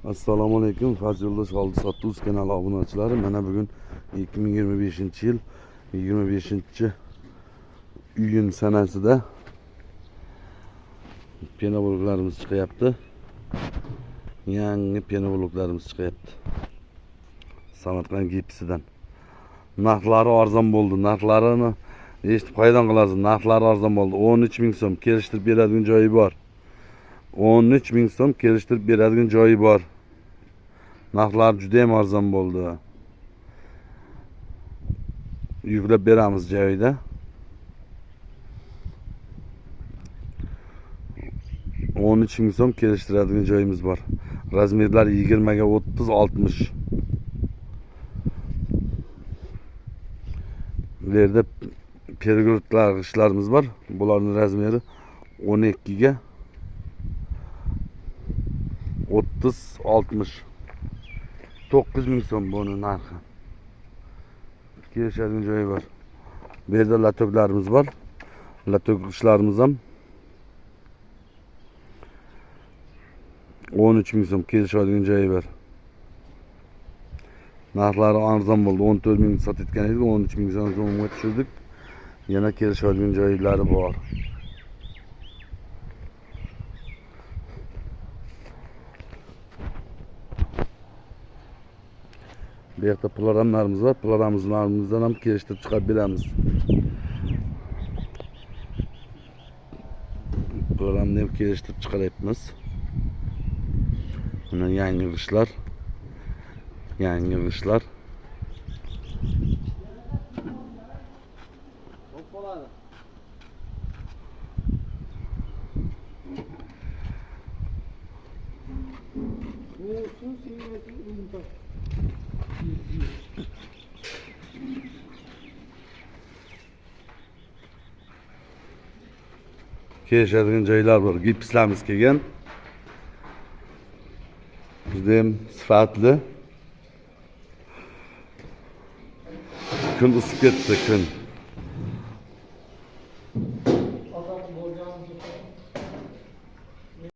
Assalomu alaykum. Fazildosh oldi sotuvuz kanali obunachilari. Mana bugun 2025-yil 25-iyun sanasida pena bloklarimiz chiqyapti. Yangi pena bloklarimiz chiqyapti. Samarqand gipsidan. Narxlari arzon bo'ldi. Narxlarini eshitib qaydan qilasiz? Narxlari arzon bo'ldi. 13 ming so'm kelishtirib beradigan joyi bor. 13 ming so'm kelishtirib beradigan joyi bor. Narxlar juda ham arzon bo'ldi. Yuklab beramiz joyida. 13 ming so'm kelishtiradigan joyimiz bor. Razmerlar 20 ga 30, 60. Bu yerda pergurtlar g'ishlarimiz bor. Bularning razmeri 12 ga 30, 60. 9 ming so'm buni narxi. Kelishadigan joyi bor. Bu yerda latoklarimiz bor. Latok g'ishlarimiz ham 13 ming so'm kelishadigan joyi bor. Narxlari arzon bo'ldi. 14 ming sotayotgan edik, 13 ming so'mga tushirdik. Yana kelishadigan joylari bor. Bu yerda ploramlarimiz var. Ploramlarımızdan ham kelishtirib chiqarib beramiz. Ploramni ham kelishtirib chiqaryapmiz. Buni yangi g'ishlar. Yangi g'ishlar. Kelishadigan joylar bor. Gipslarimiz kelgan. Juda ham sifatli. Kun isib ketdi kun.